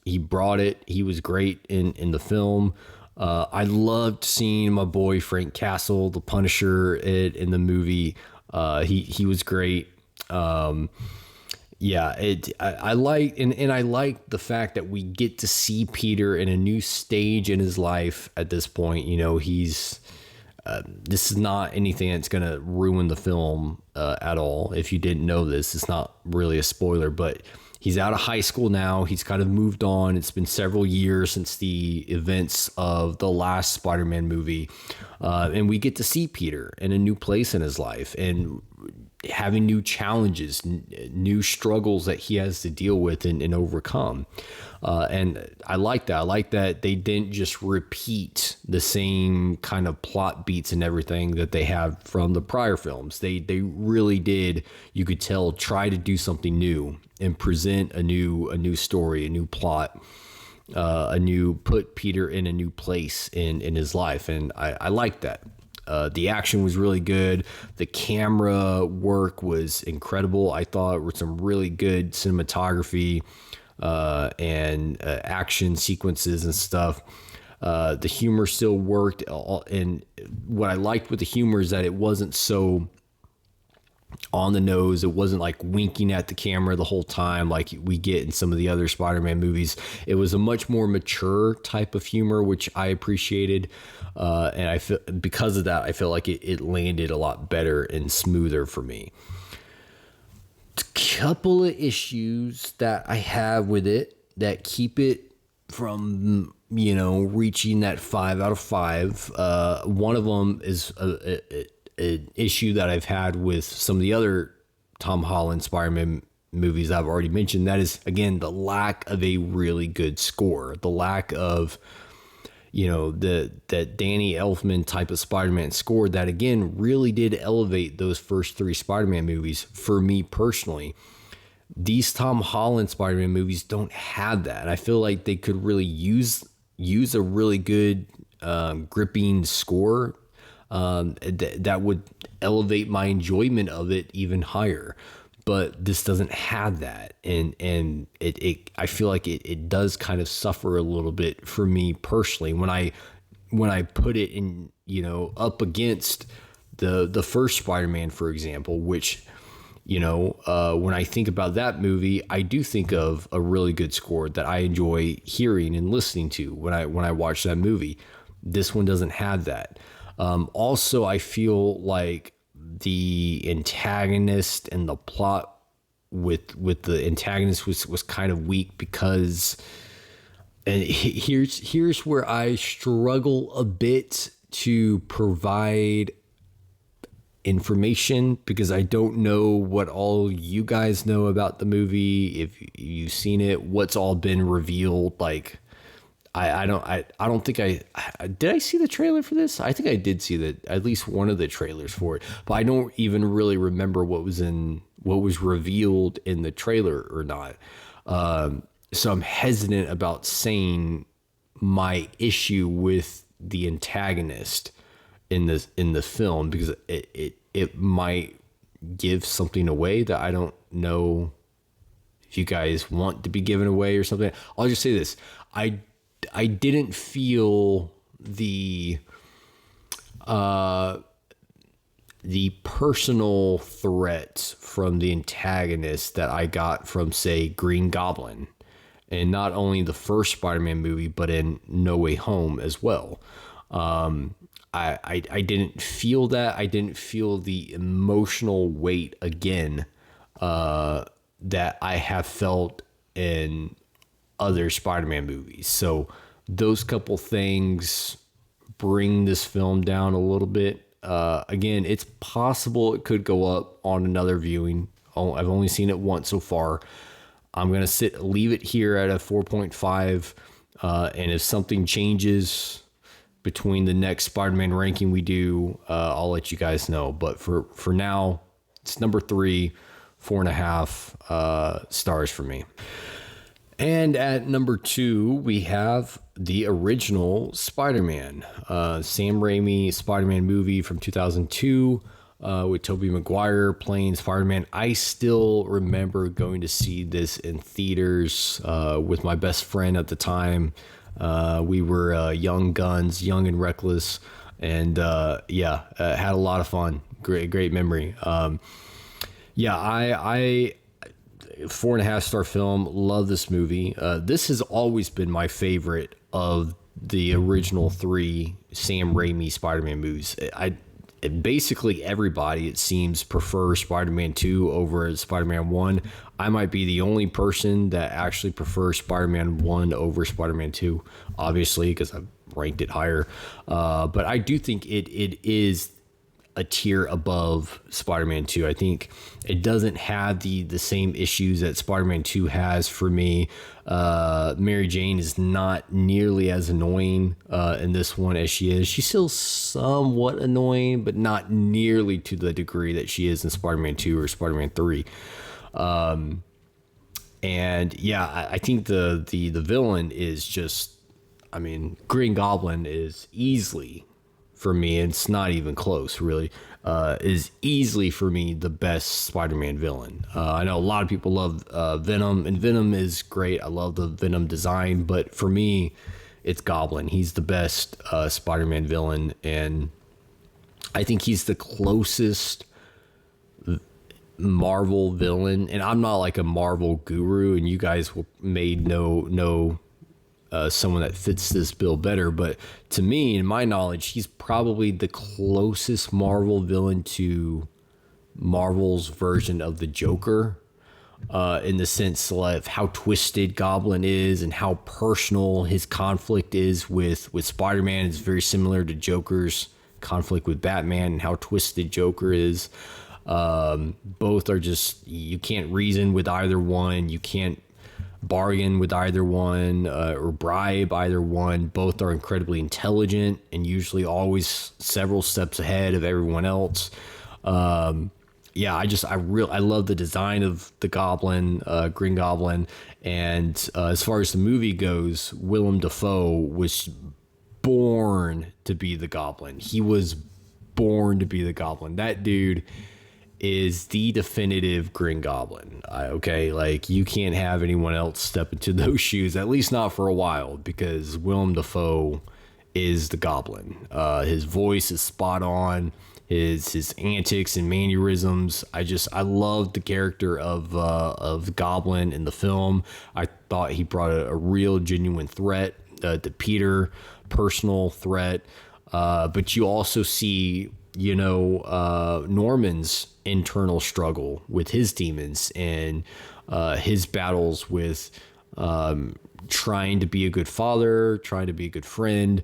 he brought it. He was great in the film. I loved seeing my boy Frank Castle, the Punisher, in the movie. He was great. Yeah, I like and I like the fact that we get to see Peter in a new stage in his life at this point. You know, he's this is not anything that's gonna ruin the film at all. If you didn't know this, it's not really a spoiler, but he's out of high school now. He's kind of moved on. It's been several years since the events of the last Spider-Man movie, and we get to see Peter in a new place in his life and having new challenges, new struggles that he has to deal with and overcome. And I like that. I like that they didn't just repeat the same kind of plot beats and everything that they have from the prior films. They really did, you could tell, try to do something new and present a new story, a new plot. put Peter in a new place in his life, and I like that. The action was really good. The camera work was incredible. I thought it was some really good cinematography and action sequences and stuff. The humor still worked, and what I liked with the humor is that it wasn't so on the nose. It wasn't like winking at the camera the whole time like we get in some of the other Spider-Man movies. It was a much more mature type of humor, which I appreciated. And I feel because of that, I feel like it landed a lot better and smoother for me. A couple of issues that I have with it that keep it from, reaching that 5 out of 5. One of them is an issue that I've had with some of the other Tom Holland Spider-Man movies I've already mentioned. That is, again, the lack of a really good score, the lack of, that Danny Elfman type of Spider-Man score that, again, really did elevate those first 3 Spider-Man movies for me personally. These Tom Holland Spider-Man movies don't have that. And I feel like they could really use a really good gripping score that would elevate my enjoyment of it even higher. But this doesn't have that, and it I feel like it does kind of suffer a little bit for me personally when I put it in, up against the first Spider-Man, for example, which, when I think about that movie, I do think of a really good score that I enjoy hearing and listening to when I watch that movie. This one doesn't have that. Also, I feel like the antagonist and the plot with the antagonist was kind of weak because, and here's where I struggle a bit to provide information because I don't know what all you guys know about the movie. If you've seen it, what's all been revealed, like I don't think did I see the trailer for this? I think I did see at least one of the trailers for it, but I don't even really remember what was revealed in the trailer or not. So I'm hesitant about saying my issue with the antagonist in the film because it might give something away that I don't know if you guys want to be given away or something. I'll just say this. I didn't feel the personal threat from the antagonist that I got from, say, Green Goblin, and not only the first Spider-Man movie, but in No Way Home as well. I didn't feel that. I didn't feel the emotional weight again that I have felt in other Spider-Man movies. So those couple things bring this film down a little bit. Again, it's possible it could go up on another viewing. I've only seen it once so far. I'm going to leave it here at a 4.5. And if something changes between the next Spider-Man ranking we do, I'll let you guys know. But for now, it's number 3, 4.5 stars for me. And at number 2, we have the original Spider-Man, Sam Raimi Spider-Man movie from 2002 with Tobey Maguire playing Spider-Man. I still remember going to see this in theaters with my best friend at the time. We were young guns, young and reckless, and had a lot of fun. Great memory. I 4.5 star film. Love this movie. This has always been my favorite of the original 3 Sam Raimi Spider-Man movies. Basically everybody, it seems, prefers Spider-Man 2 over Spider-Man 1. I might be the only person that actually prefers Spider-Man 1 over Spider-Man 2, obviously, because I've ranked it higher. But I do think it is a tier above Spider-Man 2. I think it doesn't have the same issues that Spider-Man 2 has for me. Mary Jane is not nearly as annoying in this one as she is. She's still somewhat annoying, but not nearly to the degree that she is in Spider-Man 2 or Spider-Man 3. And yeah, I think the villain is just, I mean, Green Goblin is easily, for me, and it's not even close really, is easily for me the best Spider-Man villain. I know a lot of people love Venom, and Venom is great. I love the Venom design, but for me, it's Goblin. He's the best Spider-Man villain, and I think he's the closest Marvel villain. And I'm not like a Marvel guru, and you guys may know someone that fits this bill better, but to me, in my knowledge, he's probably the closest Marvel villain to Marvel's version of the Joker, in the sense of how twisted Goblin is and how personal his conflict is with Spider-Man. It's very similar to Joker's conflict with Batman and how twisted Joker is. Both are just, you can't reason with either one. You can't bargain with either one, or bribe either one. Both are incredibly intelligent and usually always several steps ahead of everyone else. Yeah, I love the design of the Goblin, Green Goblin. And as far as the movie goes, Willem Dafoe was born to be the Goblin. He was born to be the Goblin. That dude is the definitive Green Goblin. Okay, like, you can't have anyone else step into those shoes, at least not for a while, because Willem Dafoe is the Goblin. His voice is spot on. His antics and mannerisms. I love the character of Goblin in the film. I thought he brought a real genuine threat to Peter, personal threat. But you also see, Norman's internal struggle with his demons and his battles with trying to be a good father, trying to be a good friend,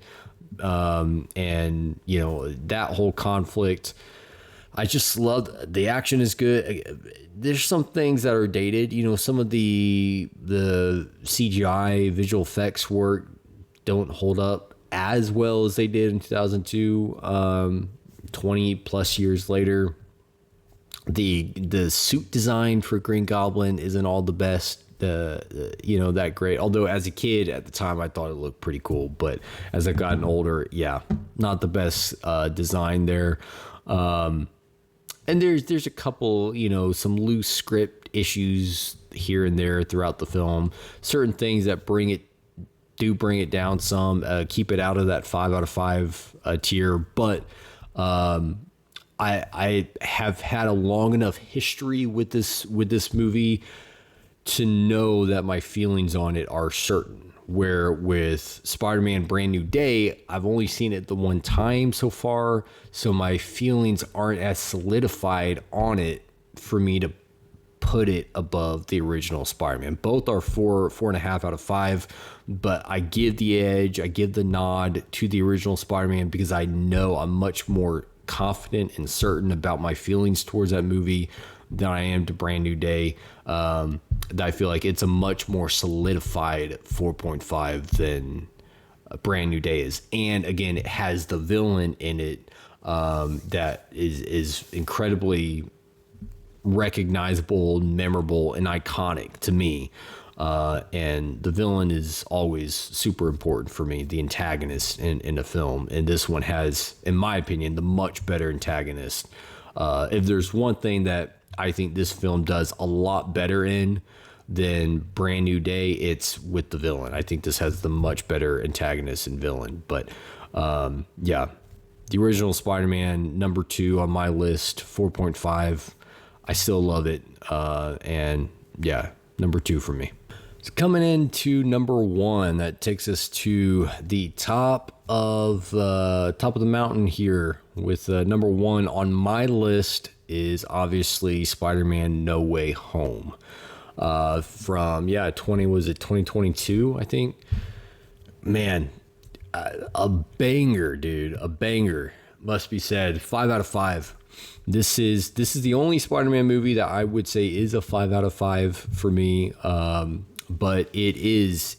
and that whole conflict. I just love the action is good. There's some things that are dated. Some of the CGI visual effects work don't hold up as well as they did in 2002. 20 plus years later, the suit design for Green Goblin isn't all the best, that great. Although as a kid at the time, I thought it looked pretty cool, but as I've gotten older, yeah, not the best design there. And there's a couple, some loose script issues here and there throughout the film. Certain things that bring it down some, keep it out of that 5 out of 5 tier, but I have had a long enough history with this movie to know that my feelings on it are certain. Where with Spider-Man Brand New Day, I've only seen it the one time so far, so my feelings aren't as solidified on it for me to put it above the original Spider-Man. Both are 4.5 out of 5, but I give the edge, I give the nod to the original Spider-Man because I know I'm much more confident and certain about my feelings towards that movie than I am to Brand New Day. That I feel like it's a much more solidified 4.5 than Brand New Day is. And again, it has the villain in it that is incredibly recognizable, memorable, and iconic to me. And the villain is always super important for me, the antagonist in a film. And this one has, in my opinion, the much better antagonist. If there's one thing that I think this film does a lot better in than Brand New Day, it's with the villain. I think this has the much better antagonist and villain. But yeah, the original Spider-Man, number 2 on my list, 4.5. I still love it. And yeah, number 2 for me. So coming into number 1, that takes us to the top of the mountain here with number 1 on my list is obviously Spider-Man No Way Home. From 2022, I think. Man, a banger, dude, a banger, must be said. 5 out of 5. This is the only Spider-Man movie that I would say is a 5 out of 5 for me. But it is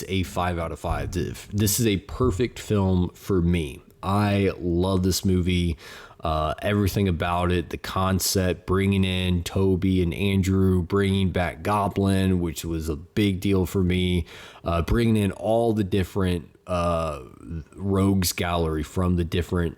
a 5 out of 5. This is a perfect film for me. I love this movie. Everything about it, the concept, bringing in Toby and Andrew, bringing back Goblin, which was a big deal for me, bringing in all the different rogues gallery from the different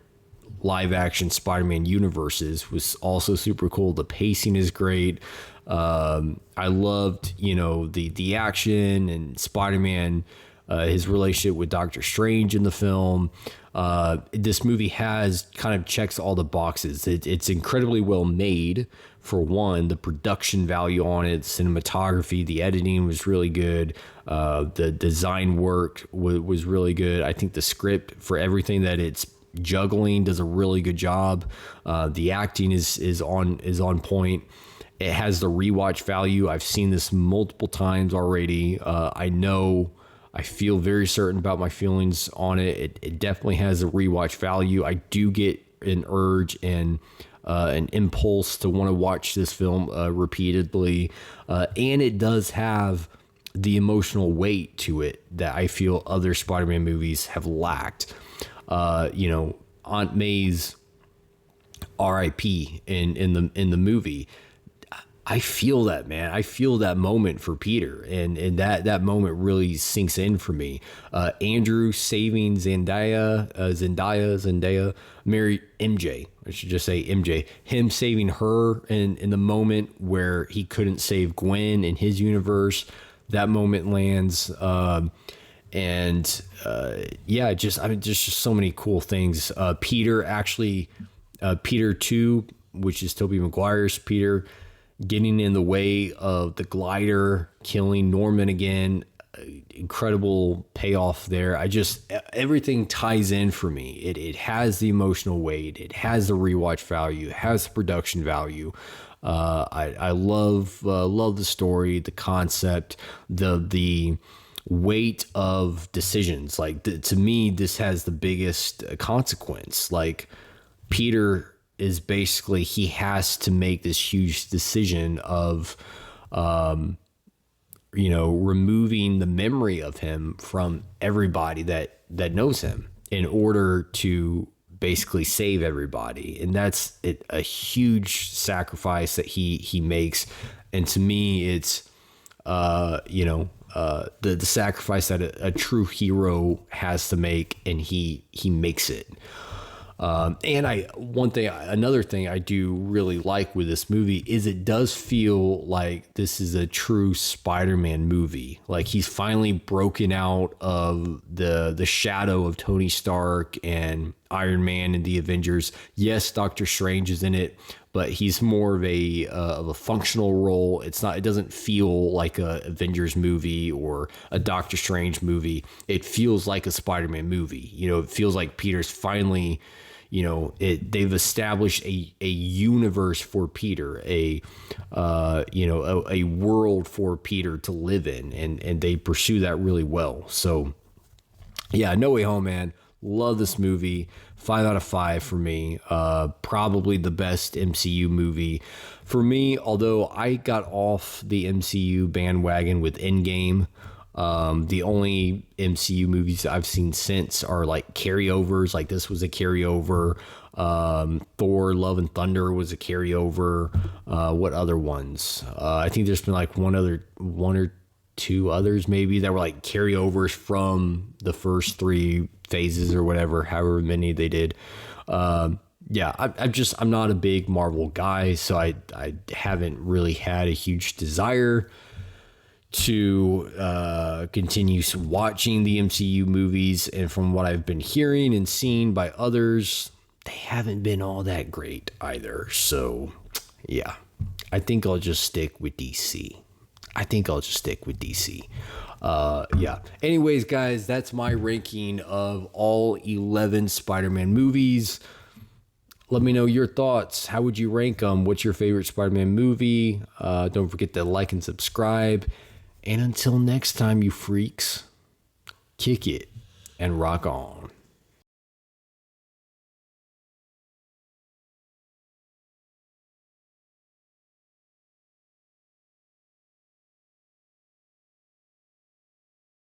live action Spider-Man universes was also super cool. The pacing is great. I loved, the action and Spider-Man, his relationship with Doctor Strange in the film. This movie has kind of checks all the boxes. It's incredibly well made. For one, the production value on it, cinematography, the editing was really good. The design work was really good. I think the script, for everything that it's juggling, does a really good job. The acting is on point. It has the rewatch value. I've seen this multiple times already. I feel very certain about my feelings on it. It definitely has a rewatch value. I do get an urge and an impulse to want to watch this film repeatedly. And it does have the emotional weight to it that I feel other Spider-Man movies have lacked. Aunt May's R.I.P. in the movie. I feel that, man. I feel that moment for Peter, and that moment really sinks in for me. Andrew saving Zendaya, Mary MJ. I should just say MJ. Him saving her in the moment where he couldn't save Gwen in his universe. That moment lands. Just so many cool things. Peter 2, which is Tobey Maguire's Peter, getting in the way of the glider, killing Norman again. Incredible payoff there. Everything ties in for me. It has the emotional weight. It has the rewatch value. It has the production value. I love the story, the concept, the weight of decisions. To me, this has the biggest consequence. Peter is basically, he has to make this huge decision of, removing the memory of him from everybody that knows him in order to basically save everybody. And that's a huge sacrifice that he makes. And to me, it's, the sacrifice that a true hero has to make, and he makes it. Another thing I do really like with this movie is it does feel like this is a true Spider-Man movie. Like he's finally broken out of the shadow of Tony Stark and Iron Man and the Avengers. Yes, Doctor Strange is in it, but he's more of a functional role. It doesn't feel like a Avengers movie or a Doctor Strange movie. It feels like a Spider-Man movie. It feels like Peter's finally, they've established a universe for Peter, a world for Peter to live in, and they pursue that really well. So yeah, No Way Home, man. Love this movie. 5 out of 5 for me. Probably the best MCU movie for me, although I got off the MCU bandwagon with Endgame. The only MCU movies I've seen since are carryovers. This was a carryover. Thor Love and Thunder was a carryover. What other ones? I think there's been one or two others maybe that were carryovers from the first 3 phases or whatever, however many they did. I'm not a big Marvel guy, so I haven't really had a huge desire to continue watching the MCU movies. And from what I've been hearing and seen by others, they haven't been all that great either. So yeah, I think I'll just stick with DC. Anyways, guys, that's my ranking of all 11 Spider-Man movies. Let me know your thoughts. How would you rank them? What's your favorite Spider-Man movie? Don't forget to like and subscribe. And until next time, you freaks, kick it and rock on.